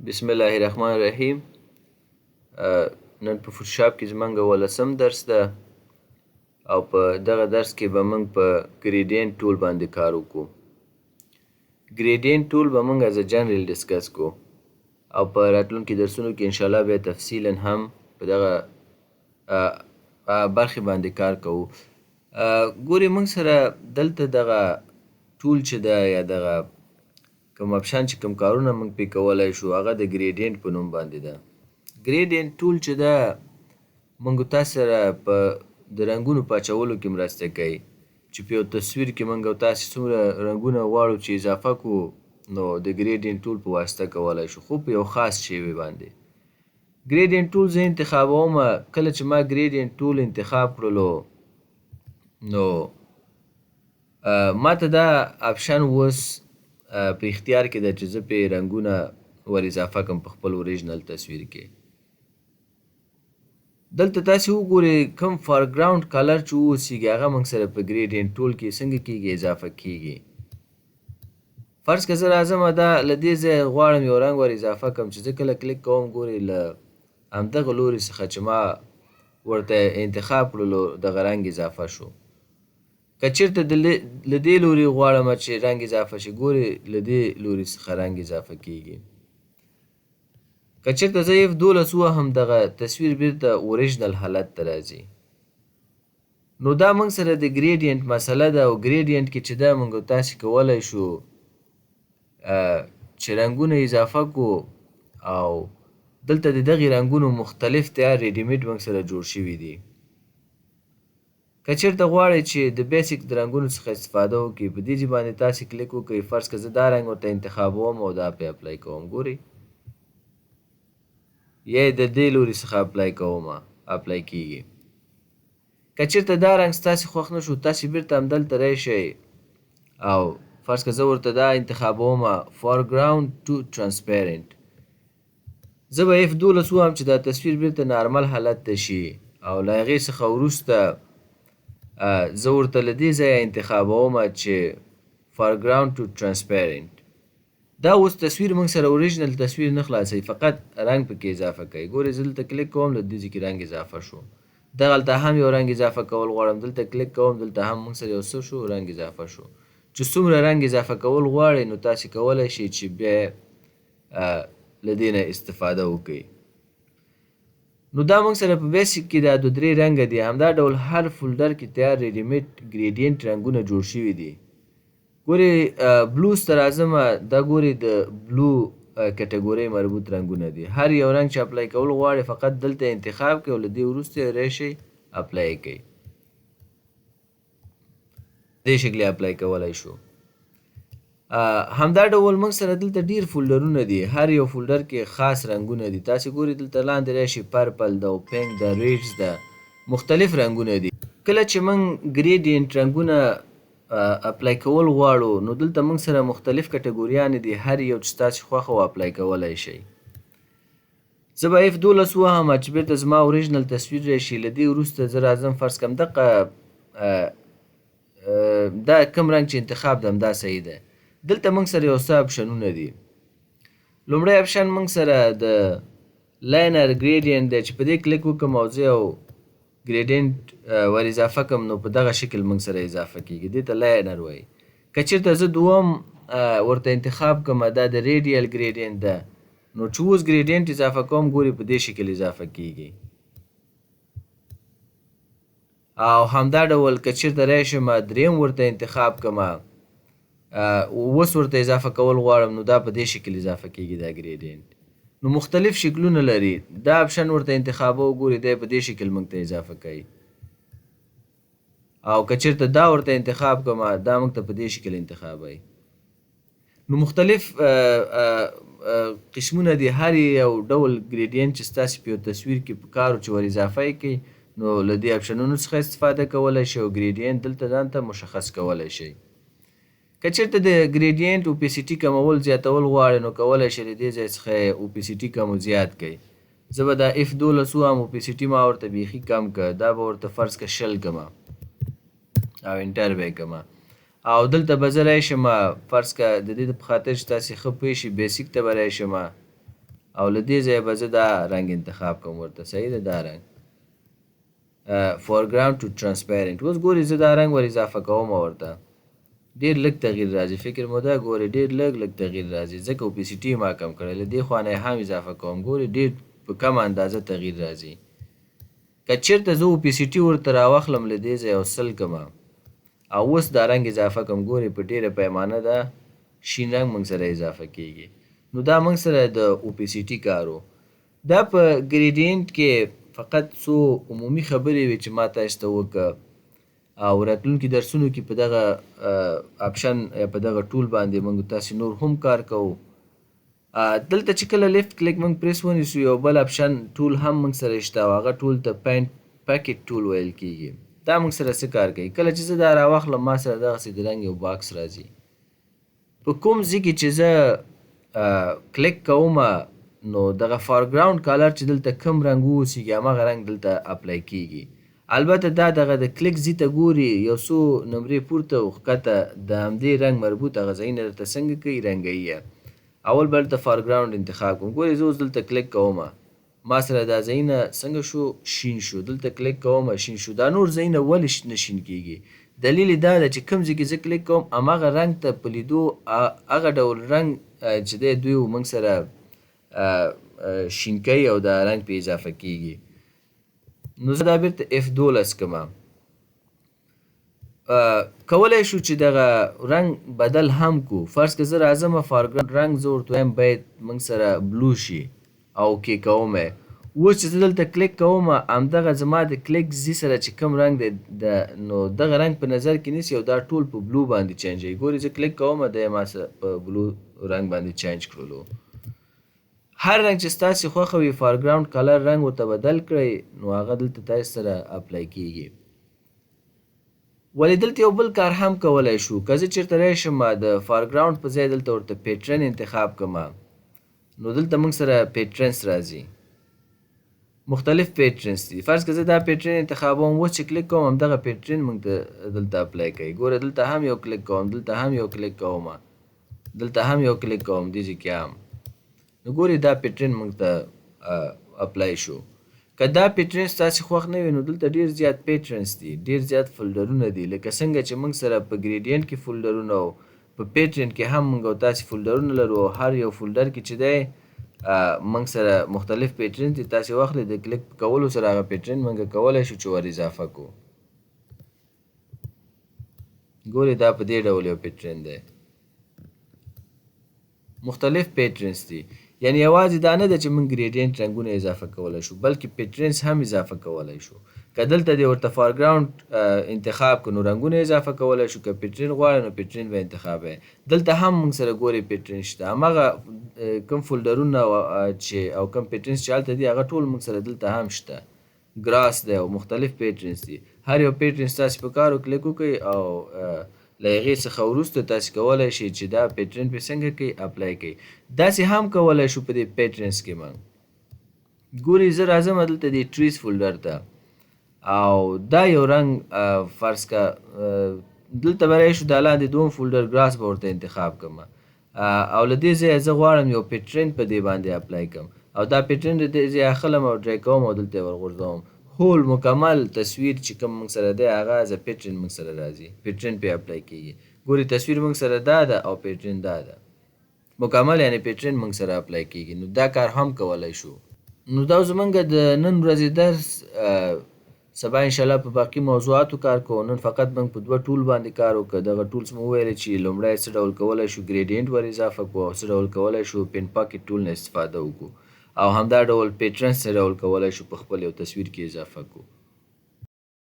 بسم الله الرحمن الرحیم. نن په فوټوشاپ کې زمونږ 18 درس ده او په دغه درس کې به موږ په ګریډینټ ټول باندې کار وکړو. ګریډینټ ټول به موږ از جنرال ډسکس کو او په راتلونکي درسونو کې انشاءالله بیا تفصیلا هم په دغه برخې باندې کار کوو. ګورې موږ سره دلته دغه ټول چې ده یا دغه کوم اپشن چې کوم کارونه موږ پې کولی شو هغه د ګریډینټ په نوم باندې ده. ګریډینټ ټول چې ده موږ تاسو سره په د رنګونو په اچولو کې مرسته کوي چې په یو تصویر کې موږ او تاسې څومره رنګونه غواړو چې اضافه کړو نو د ګریډینټ ټول په واسطه کولی شو، خو په یو خاص شی باندې. ګریډینټ ټول زه انتخابوم. کله چې ما ګریډینټ ټول انتخاب کړلو نو ما ته دا اپشن اوس په اختیار کې ده چې زه پې رنګونه ور اضافه کړم په خپل اوریجنل تصویر کې. دلته تاسې وګورئ کوم فارګراوند کلر چې واوسیږي هغه موږ سره په ګریډینټ ټول کې څنګه کیږي، اضافه کیږي. فرض که زه راځم دا له دې ځایه غواړم یو رنګ ور اضافه کړم چې زه کله کلیک کوم ګورئ له همدغه لوري څخه چې ما ورته انتخاب کړلو دغه رنګ اضافه شو. که چېرته له دې لوري غواړم چې رنګ اضافه شي ګورئ له دې لوري څخه رنګ اضافه کیږي. که چېرته زه F12 ووهم دغه تصویر بیرته اوریجنل حالت ته راځي. نو دا موږ سره د ګریډینټ مسله ده او ګریډینټ کې چې دا موږ تاسې کولی شو چې رنګونه اضافه کړو او دلته د دغې رنګونو مختلف تیار ریډیمیډ موږ سره جوړ شوي دي. که چېرته غواړئ چې د بیسیک د رنګونو څخه استفاده وکړئ په دې ځای باندې تاسې کلیک وکړئ. فرض که زه دا رنګ ورته انتخابوم او دا پې اپلای کوم ګورئ یا یې د دې لوري څخه اپلای کوم اپلای کیږي. که چېرته دا رنګ ستاسې خوښ نه شو تاسې بیرته همدلته راشئ او فرض که زه ورته دا انتخابوم فارګراوند ټو ټرانسپیرنټ. زه به F12 ووهم چې دا تصویر بیرته نارمل حالت ته شي او له هغې څخه وروسته زه ورته له دې ځایه انتخابوم چې فارګراوند ټو ټرانسپیرنټ. دا اوس تصویر موږ سره اوریجنل تصویر نه خلاصوي، فقط رنګ پکې اضافه کوي. ګورئ زه دلته کلیک کوم له دې ځای کې رنګ اضافه شو. دغلته هم یو رنګ اضافه کول غواړم دلته کلیک کوم دلته هم موږ سره یو څه شو رنګ اضافه شو. چې څومره رنګ اضافه کول غواړئ نو تاسې کولی شئ چې بیا له دې نه استفاده وکړئ. نو دا موږ سره په بیسیک کې دا 2-3 رنګه دي. همدا ډول هر فولډر کې تیار ریډیمیډ ګریډینټ رنګونه جوړ شوي دي. ګورئ بلوز ته راځم دا ګورئ د بلو کټګورۍ مربوط رنګونه دي. هر یو رنګ چې اپلای کول غواړئ فقط دلته انتخاب کړئ او له دې وروسته یې راشئ اپلای یې کړئ. دې شکل اپلای کولی شو. همدا ډول موږ سره دلته ډیر فولډرونه دي. هر یو فولډر کې خاص رنګونه دي. تاسې ګورئ دلته لاندې راشئ پرپل ده او پینک ده ریډز ده مختلف رنګونه دي. کله چې موږ ګریډینټ رنګونه اپلای کول غواړو نو دلته موږ سره مختلف کټګوریانې دي. هر یو چې تاسې خوښه و اپلای کولی شئ. زه به F12 ووهم چې بیرته زما اوریجنل تصویر راشي. له دې وروسته زه راځم فرض کړم دغه دا کوم رنګ چې انتخاب ده همدا صحیح ده. دلته موږ سره یو څه اپشنونه دي. لومړی اپشن موږ سره د لاینر ګریډینټ دی چې په دې کلیک وکړم او زه یو ګریډینټ ور اضافه کړم نو په دغه شکل موږ سره اضافه کیږي. دې ته لاینر وایي. که چېرته زه دوم ورته انتخاب کړم دا د ریډیل ګریډینټ ده نو چې اوس ګریډینټ اضافه کوم ګورئ په دې شکل اضافه کیږي. او همدا ډول که چېرته راشم دریم ورته انتخاب کړم اوس ورته اضافه کول غواړم نو دا په دې شکل اضافه کیږي دا ګریډینټ. نو مختلف شکلونه لري. دا اپشن ورته انتخابو ګورئ دی په دې شکل موږ ته اضافه کوي. او که چېرته دا ورته انتخاب کړم دا موږ ته په دې شکل انتخابوي. نو مختلف قسمونه دي. هر یو ډول ګریډینټ چې ستاسې په یو تصویر کې په کار چې ور اضافه یې کړئ نو له دې اپشنونو څخه استفاده کولی شئ او ګریډینټ دلته ځانته مشخص کولی شئ. که چېرته د ګریډینټ اوپیسیټي کمول زیاتول غواړئ نو کولی شئ له دې ځای څخه یې اوپیسیټي کم او زیات کړئ. زه به دا F12 ووهم اوپیسیټي ما ورته بیخي کم کړه. دا به ورته فرض که 100 کړم او انټر به یې کړم او دلته به زه راشم فرض که د دې په خاطر چې تاسې ښه پوه شئ بیسیک ته به راشم او له دې ځایه به زه دا رنګ انتخاب کوم ورته صحیح ده دا رنګ foreground to transparent. اوس ګورې زه دا رنګ ور اضافه کوم ورته ډېر لږ تغییر راځي فکر مو ده ګورې ډېر لږ تغییر راځي ځکه اوپیسیټي ما کم کړی له دې خوا نه هم اضافه کوم ګورې ډېر په کمه اندازه تغییر راځي که چېرته زه اوپیسیټي ورته راواخلم له دې ځایه او سل کړمه او اوس دا رنګ اضافه کړم ګورې په ډېره پیمانه ده شین رنګ موږ سره اضافه کیږي نو دا موږ سره د اوپیسیټي کار و دا په ګریډینټ کې فقط څو عمومي خبرې وې چې ما تاسو ته وکړه او راتلونکي درسونو کې په دغه اپشن یا په دغه ټول باندې موږ تاسو نور هم کار کوو دلته چې کله لیفت کلیک موږ پریس ونیسو یو بل اپشن ټول هم موږ سره شته او هغه ټول ته پاکټ ټول ویل کیږي دا موږ سره څه کار کوي کله چې زه دا راواخلم ما سره دغسې د رنګ یو باکس راځي په کوم ځای کې چې زه کلیک کوم نو دغه فارګراوند کالر چې دلته کم رنګ واوسیږي هماغه رنګ دلته اپلای کیږي البته دا دغه د کلیک ځای ته ګوري یو څو نمرې پورته او ښکته د همدې رنګ مربوط هغه ځایونه درته څنګه کوي رنګوي یې اول به دلته فارګراوند انتخاب کوم ګورې زه اوس دلته کلیک کوم ما سره دا ځایونه څنګه شو شین شو دلته کلیک کوم شین شو دا نور ځایونه ولې نه شین کیږي دلیل دا ده چې کوم ځای کې زه کلیک کوم هماغه رنګ ته په لیدو هغه ډول رنګ چې دی دوی موږ سره شین کوي او دا رنګ پې اضافه کیږي نو زه دا بیرته F12 کړم کولی شو چې دغه رنګ بدل هم کو فرض که زه راځم فارګراوند رنګ زه ورته وایم باید موږ سره بلو شي او کې کوم اوس چې زه دلته کلیک کوم همدغه زما د کلیک ځای سره چې کوم رنګ دی نو دغه رنګ په نظر کې نیسي او دا ټول په بلو باندې چینجوي ګورې زه کلیک کوم دی ما سره په بلو رنګ باندې چینج کړلو هر رنګ چې ستاسې خوښه وي فارګراوند کلر رنګ ورته بدل کړئ نو هغه دلته تاسې سره اپلای کیږي ولې دلته یو بل کار هم کولی شو که زه چېرته راشم د فارګراوند په ځای دلته ورته پیټرن انتخاب کړم نو دلته موږ سره پیټرنس راځي مختلف پیټرنس دي فرض که زه دا پیټرن انتخابوم اوس چې کلیک کوم همدغه پیټرن موږ ته دلته اپلای کوي ګوره دلته هم یو کلیک کوم دلته هم یو کلیک کوم دلته هم یو کلیک کوم دې ځای کې هم نو ګورې دا پیټرن موږ ته اپلای شو که دا پیټرن ستاسې خوښ نه وي نو دلته ډېر زیات پیټرنس دي ډېر زیات فولډرونه دي لکه څنګه چې موږ سره په ګریډینټ کې فولډرونه او په پیټرن کې هم موږ او تاسې فولډرونه لرو او هر یو فولډر کې چې دی موږ سره مختلف پیټرن دي تاسې واخلئ د کلیک کولو سره هغه پیټرن موږ کولی شو چې ور اضافه کړو ګورې دا په دې ډول یو پیټرن دی مختلف پیټرنس دي یعنی یوازې دا نه ده چې موږ ګریډینټ رنګونه اضافه کولی شو بلکې پیټرنس هم اضافه کولی شو که دلته دې ورته فارګراوند انتخاب کړو نو رنګونه اضافه کولی شو که پیټرن غواړئ نو پیټرن به انتخابوئ دلته هم موږ سره ګورئ پیټرن شته هماغه کوم فولډرونه چې او کوم پیټرنس چې هلته دي هغه ټول موږ سره دلته هم شته ګراس دی او مختلف پیټرنس دي هر یو پیټرنس تاسې په کار کلیک وکړئ او له هغې څخه وروسته تاسې کولی شئ چې دا پیټرن پې څنګه کوئ اپلای کوئ داسې هم کولی شو په دې پیټرنس کې موږ ګورئ زه راځم دلته دې ټریز فولډر ته او دا یو رنګ فرض که دلته به راشو دا لاندې دوم فولډر ګراس به ورته انتخاب کړم او له دې ځایه زه غواړم یو پیټرن په دې باندې اپلای کړم او دا پیټرن د دې ځای اخلم او ډرای کوم او دلته یې ورغورځوم هول مکمل تصویر چې کوم موږ سره دی هغه از پیټرن موږ سره راځي پیټرن پې اپلای کیږي ګورې تصویر موږ سره دا ده او پیټرن دا ده مکمل یعنی پیټرن موږ سره اپلای کیږي نو دا کار هم کولی شو نو دا زمونږ د نن ورځې درس سبا انشاءالله په باقي موضوعاتو کار کوو نن فقط موږ په دوه ټول باندې کار وکړو دغه ټولز مو وویلې چې لومړی څه ډول کولی شو ګریډینټ ور اضافه کړو او څه ډول کولی شو پین پاکټ ټول نه استفاده وکړو او همدا ډول پیټرن څه ډول کولی شو په خپل یو تصویر کې اضافه کړو